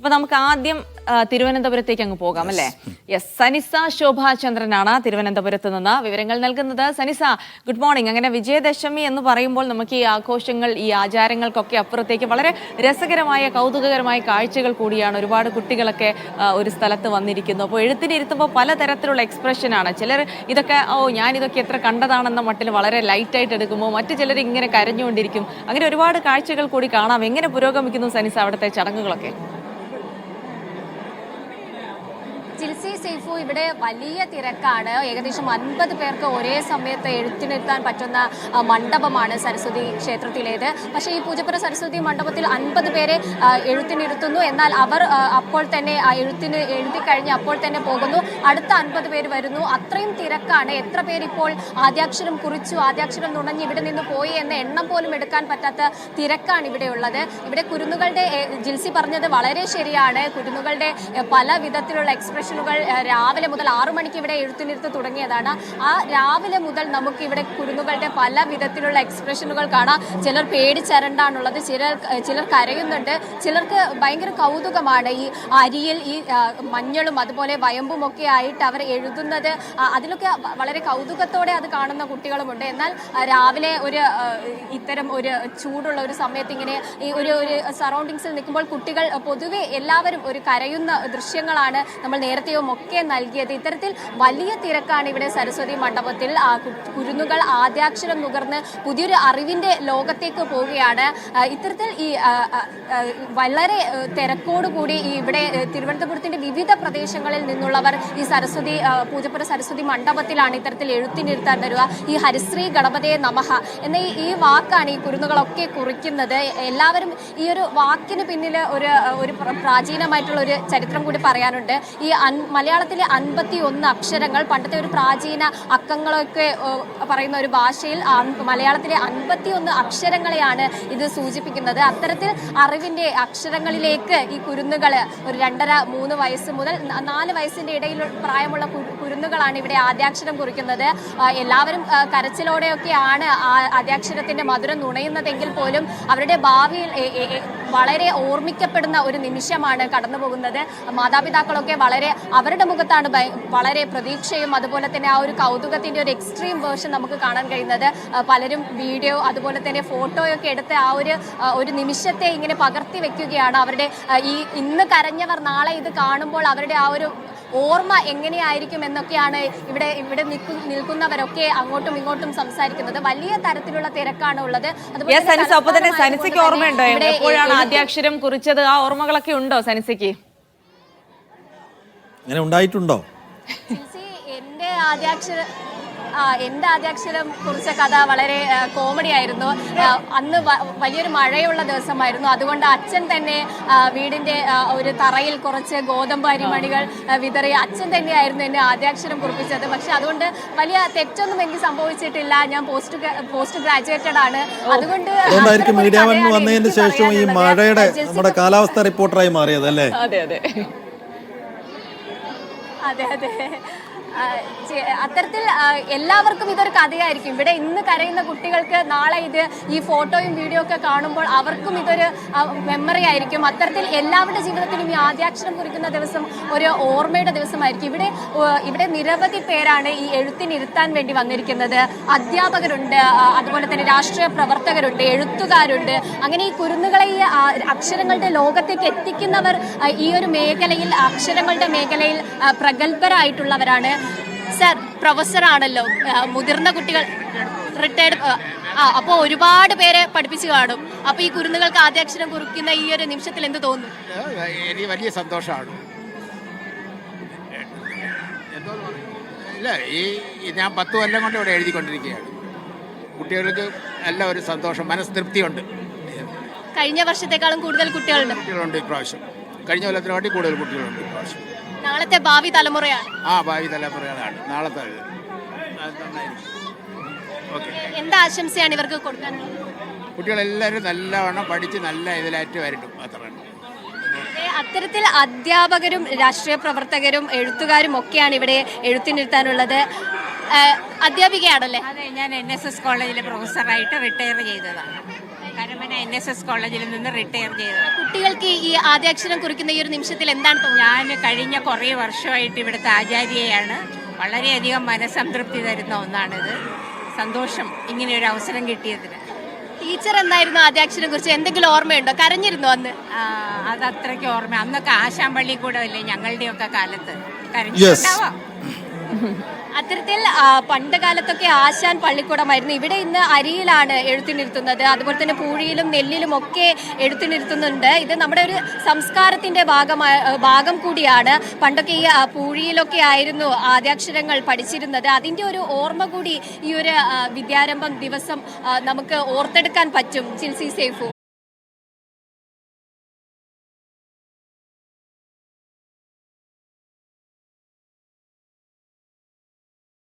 അപ്പൊ നമുക്ക് ആദ്യം തിരുവനന്തപുരത്തേക്ക് അങ്ങ് പോകാം അല്ലേ? യെസ്, സനിസ ശോഭാചന്ദ്രനാണ് തിരുവനന്തപുരത്ത് നിന്ന് വിവരങ്ങൾ നൽകുന്നത്. സനിസ, ഗുഡ് മോർണിംഗ്. അങ്ങനെ വിജയദശമി എന്ന് പറയുമ്പോൾ നമുക്ക് ഈ ആഘോഷങ്ങൾ, ഈ ആചാരങ്ങൾക്കൊക്കെ അപ്പുറത്തേക്ക് വളരെ രസകരമായ കൗതുകകരമായ കാഴ്ചകൾ കൂടിയാണ്. ഒരുപാട് കുട്ടികളൊക്കെ ഒരു സ്ഥലത്ത് വന്നിരിക്കുന്നു. അപ്പോൾ എഴുത്തിനിരുത്തുമ്പോൾ പലതരത്തിലുള്ള എക്സ്പ്രഷനാണ്. ചിലർ ഇതൊക്കെ ഞാനിതൊക്കെ എത്ര കണ്ടതാണെന്ന മട്ടിൽ വളരെ ലൈറ്റായിട്ട് എടുക്കുമ്പോൾ മറ്റു ചിലർ ഇങ്ങനെ കരഞ്ഞുകൊണ്ടിരിക്കും. അങ്ങനെ ഒരുപാട് കാഴ്ചകൾ കൂടി കാണാം. എങ്ങനെ പുരോഗമിക്കുന്നു സനിസ അവിടുത്തെ ചടങ്ങുകളൊക്കെ? ജിൽസി സൈഫു, ഇവിടെ വലിയ തിരക്കാണ്. ഏകദേശം 50 പേർക്ക് ഒരേ സമയത്ത് എഴുത്തിനിരുത്താൻ പറ്റുന്ന മണ്ഡപമാണ് സരസ്വതി ക്ഷേത്രത്തിലേത്. പക്ഷേ ഈ പൂജപ്പുര സരസ്വതി മണ്ഡപത്തിൽ 50 പേരെ എഴുത്തിനിരുത്തുന്നു. എന്നാൽ അവർ അപ്പോൾ തന്നെ എഴുതി കഴിഞ്ഞ് അപ്പോൾ തന്നെ പോകുന്നു. അടുത്ത 50 പേര് വരുന്നു. അത്രയും തിരക്കാണ്. എത്ര പേരിപ്പോൾ ആദ്യാക്ഷരം കുറിച്ചു, ആദ്യാക്ഷരം നുണഞ്ഞ് ഇവിടെ നിന്ന് പോയി എന്ന എണ്ണം പോലും എടുക്കാൻ പറ്റാത്ത തിരക്കാണ് ഇവിടെ ഉള്ളത്. ഇവിടെ കുരുന്നുകളുടെ, ജിൽസി പറഞ്ഞത് വളരെ ശരിയാണ്, കുരുന്നുകളുടെ പല വിധത്തിലുള്ള എക്സ്പ്രഷനുകൾ രാവിലെ മുതൽ 6 മണിക്ക് ഇവിടെ എഴുത്തിനിരുത്ത് തുടങ്ങിയതാണ്. ആ രാവിലെ മുതൽ നമുക്ക് ഇവിടെ കുരുന്നുകളുടെ പല വിധത്തിലുള്ള എക്സ്പ്രഷനുകൾ കാണാം. ചിലർ പേടിച്ചരണ്ടാണുള്ളത്, ചിലർ കരയുന്നുണ്ട്, ചിലർക്ക് ഭയങ്കര കൗതുകമാണ്. ഈ അരിയിൽ ഈ മഞ്ഞളും അതുപോലെ വയമ്പും ഒക്കെ ആയിട്ട് അവർ എഴുതുന്നത്, അതിലൊക്കെ വളരെ കൗതുകത്തോടെ അത് കാണുന്ന കുട്ടികളുമുണ്ട്. എന്നാൽ രാവിലെ ഇത്തരം ഒരു ചൂടുള്ള ഒരു സമയത്ത് ഇങ്ങനെ ഈ ഒരു സറൗണ്ടിങ്സിൽ നിൽക്കുമ്പോൾ കുട്ടികൾ പൊതുവെ എല്ലാവരും ഒരു കരയുന്ന ദൃശ്യങ്ങളാണ് നമ്മൾ നേരത്തെയും ഒക്കെ നൽകിയത്. ഇത്തരത്തിൽ വലിയ തിരക്കാണ് ഇവിടെ സരസ്വതി മണ്ഡപത്തിൽ. കുരുന്നുകൾ ആദ്യാക്ഷരം നുകർന്ന് പുതിയൊരു അറിവിന്റെ ലോകത്തേക്ക് പോവുകയാണ്. ഇത്തരത്തിൽ ഈ വളരെ തിരക്കോടുകൂടി ഇവിടെ തിരുവനന്തപുരത്തിന്റെ വിവിധ പ്രദേശങ്ങളിൽ നിന്നുള്ളവർ ഈ പൂജപ്പുര സരസ്വതി മണ്ഡപത്തിലാണ് ഇത്തരത്തിൽ എഴുത്തിനിരുത്താൻ വരിക. ഈ ഹരിശ്രീ ഗണപതയെ നമഃ എന്ന ഈ വാക്കാണ് ഈ കുരുന്നുകളൊക്കെ കുറിക്കുന്നത്. എല്ലാവരും ഈ ഒരു വാക്കിന് പിന്നിൽ ഒരു പ്രാചീനമായിട്ടുള്ള ഒരു ചരിത്രം കൂടി പറയാനുണ്ട്. ഈ മലയാളത്തിലെ 51 അക്ഷരങ്ങൾ, പണ്ടത്തെ ഒരു പ്രാചീന അക്കങ്ങളൊക്കെ പറയുന്ന ഒരു ഭാഷയിൽ മലയാളത്തിലെ 51 അക്ഷരങ്ങളെയാണ് ഇത് സൂചിപ്പിക്കുന്നത്. അത്തരത്തിൽ അറിവിന്റെ അക്ഷരങ്ങളിലേക്ക് ഈ കുരുന്നുകൾ ഒരു 2.5-3 വയസ്സ് മുതൽ 4 വയസ്സിന്റെ ഇടയിൽ പ്രായമുള്ള കുരുന്നുകളാണ് ഇവിടെ ആദ്യാക്ഷരം കുറിക്കുന്നത്. എല്ലാവരും കരച്ചിലോടെയൊക്കെയാണ് ആദ്യാക്ഷരത്തിന്റെ മധുരം നുണയുന്നതെങ്കിൽ പോലും അവരുടെ ഭാവിയിൽ വളരെ ഓർമ്മിക്കപ്പെടുന്ന ഒരു നിമിഷമാണ് കടന്നു പോകുന്നത്. മാതാപിതാക്കളൊക്കെ അവരുടെ മുഖത്താണ് വളരെ പ്രതീക്ഷയും അതുപോലെ തന്നെ ആ ഒരു കൗതുകത്തിന്റെ ഒരു എക്സ്ട്രീം വേർഷൻ നമുക്ക് കാണാൻ കഴിയുന്നത്. പലരും വീഡിയോ അതുപോലെ തന്നെ ഫോട്ടോയൊക്കെ എടുത്ത് ആ ഒരു നിമിഷത്തെ ഇങ്ങനെ പകർത്തി വെക്കുകയാണ്. അവരുടെ ഇന്ന് കരഞ്ഞവർ നാളെ ഇത് കാണുമ്പോൾ അവരുടെ ആ ഒരു ഓർമ്മ എങ്ങനെയായിരിക്കും എന്നൊക്കെയാണ് ഇവിടെ നിൽക്കുന്നവരൊക്കെ അങ്ങോട്ടും ഇങ്ങോട്ടും സംസാരിക്കുന്നത്. വലിയ തരത്തിലുള്ള തിരക്കാണ് ഉള്ളത്. അതുപോലെ സനിസയ്ക്ക് ഓർമ്മയുണ്ടോ എപ്പോഴാണ് ആദ്യാക്ഷരം കുറിച്ചത്? ആ ഓർമ്മകളൊക്കെ ഉണ്ടോ സനിസയ്ക്ക്? അങ്ങനെ ഉണ്ടായിട്ടുണ്ടോ? എന്റെ ആദ്യാക്ഷരം കുറിച്ച കഥ വളരെ കോമഡി ആയിരുന്നു. അന്ന് വലിയൊരു മഴയുള്ള ദിവസമായിരുന്നു. അതുകൊണ്ട് അച്ഛൻ തന്നെ വീടിന്റെ ഒരു തറയിൽ കുറച്ച് ഗോതമ്പ് അരിമണികൾ വിതറി അച്ഛൻ തന്നെയായിരുന്നു എന്നെ ആദ്യാക്ഷരം കുറിപ്പിച്ചത്. പക്ഷെ അതുകൊണ്ട് വലിയ തെറ്റൊന്നും എനിക്ക് സംഭവിച്ചിട്ടില്ല. ഞാൻ പോസ്റ്റ് ഗ്രാജുവേറ്റഡ് ആണ്. അതുകൊണ്ട് മീഡിയ വൺ വന്നതിന് ശേഷം ഈ മഴയുടെ നമ്മുടെ കാലാവസ്ഥ റിപ്പോർട്ടറായി മാറിയത് അല്ലേ? അതെ അതെ അതെ അതെ അത്തരത്തിൽ എല്ലാവർക്കും ഇതൊരു കഥയായിരിക്കും. ഇവിടെ ഇന്ന് കരയുന്ന കുട്ടികൾക്ക് നാളെ ഈ ഫോട്ടോയും വീഡിയോ ഒക്കെ കാണുമ്പോൾ അവർക്കും ഇതൊരു മെമ്മറി ആയിരിക്കും. അത്തരത്തിൽ എല്ലാവരുടെ ജീവിതത്തിലും ഈ ആദ്യാക്ഷരം കുറിക്കുന്ന ദിവസം ഒരു ഓർമ്മയുടെ ദിവസമായിരിക്കും. ഇവിടെ നിരവധി പേരാണ് ഈ എഴുത്തിനിരുത്താൻ വേണ്ടി വന്നിരിക്കുന്നത്. അധ്യാപകരുണ്ട്, അതുപോലെ തന്നെ രാഷ്ട്രീയ പ്രവർത്തകരുണ്ട്, എഴുത്തുകാരുണ്ട്. അങ്ങനെ ഈ കുരുന്നുകളെ ഈ അക്ഷരങ്ങളുടെ ലോകത്തേക്ക് എത്തിക്കുന്നവർ ഈ ഒരു മേഖലയിൽ, അക്ഷരങ്ങളുടെ മേഖലയിൽ പ്രഗത്ഭരായിട്ടുള്ളവരാണ്. സർ പ്രൊഫസറാണല്ലോ, മുതിർന്ന കുട്ടികൾ റിട്ടയർഡ്, അപ്പോൾ ഒരുപാട് പേരെ പഠിപ്പിച്ചു കാണും. അപ്പോൾ ഈ കുരുന്നുകൾക്ക് ആദ്യാക്ഷരം കുറിക്കുന്ന ഈ ഒരു നിമിഷത്തിൽ എന്ത് തോന്നുന്നു? എനിക്ക് വലിയ സന്തോഷമാണ്. ഇല്ല, ഞാൻ 10 കൊല്ലം കൊണ്ട് ഇവിടെ എഴുതിക്കൊണ്ടിരിക്കുകയാണ്. കുട്ടികൾക്ക് നല്ല ഒരു സന്തോഷം, മനസ്തൃപ്തിയുണ്ട്. കഴിഞ്ഞ വർഷത്തെക്കാളും കൂടുതൽ കുട്ടികളുണ്ട് ഇപ്രാവശ്യം. കഴിഞ്ഞ കൊല്ലത്തിനെ കാട്ടി കൂടുതൽ കുട്ടികളുണ്ട് ഇപ്രാവശ്യം. നാളത്തെ ഭാവി തലമുറയാണ്. ഭാവി തലമുറകളാണ് നാളത്തെ. എന്താ ആശംസയാണ് ഇവർക്ക് കൊടുക്കാനുള്ളത്? കുട്ടികളെല്ലാവരും നല്ലവണ്ണം പഠിച്ച് നല്ല ഇതിലായിട്ട് വരട്ടും, അത്ര. അത്തരത്തിൽ അധ്യാപകരും രാഷ്ട്രീയ പ്രവർത്തകരും എഴുത്തുകാരും ഒക്കെയാണ് ഇവിടെ എഴുത്തിനിരുത്താനുള്ളത്. അധ്യാപികയാണല്ലേ? അതെ, ഞാൻ NSS കോളേജിലെ പ്രൊഫസറായിട്ട് റിട്ടയർ ചെയ്തതാണ്. കരമന NSS കോളേജിൽ നിന്ന് റിട്ടയർ ചെയ്തത്. കുട്ടികൾക്ക് ഈ ആദ്യാക്ഷരം കുറിക്കുന്ന ഈ ഒരു നിമിഷത്തിൽ എന്താണ് തോന്നുന്നത്? ഞാൻ കഴിഞ്ഞ കുറേ വർഷമായിട്ട് ഇവിടുത്തെ ആചാര്യയാണ്. വളരെയധികം മനസ്സംതൃപ്തി തരുന്ന ഒന്നാണിത്. സന്തോഷം ഇങ്ങനെ ഒരു അവസരം കിട്ടിയതിന്. ടീച്ചർ എന്തായിരുന്നു ആദ്യാക്ഷരം കുറിച്ച് എന്തെങ്കിലും ഓർമ്മയുണ്ടോ? കരഞ്ഞിരുന്നോ അന്ന്? അത് അത്രയ്ക്ക് ഓർമ്മ. അന്നൊക്കെ ആശാമ്പള്ളി കൂടെ അല്ലേ ഞങ്ങളുടെയൊക്കെ കാലത്ത് കരഞ്ഞിട്ടുണ്ടാവാം. അത്തരത്തിൽ പണ്ട് കാലത്തൊക്കെ ആശാൻ പള്ളിക്കൂടമായിരുന്നു. ഇവിടെ ഇന്ന് അരിയിലാണ് എഴുത്തിനിരുത്തുന്നത്. അതുപോലെ തന്നെ പൂഴിയിലും നെല്ലിലും ഒക്കെ എഴുത്തിനിരുത്തുന്നുണ്ട്. ഇത് നമ്മുടെ ഒരു സംസ്കാരത്തിന്റെ ഭാഗം കൂടിയാണ്. പണ്ടൊക്കെ ഈ പൂഴിയിലൊക്കെ ആയിരുന്നു ആദ്യാക്ഷരങ്ങൾ പഠിച്ചിരുന്നത്. അതിന്റെ ഒരു ഓർമ്മ കൂടി ഈ ഒരു വിദ്യാരംഭം ദിവസം നമുക്ക് ഓർത്തെടുക്കാൻ പറ്റും. ചിൽസി സൈഫു,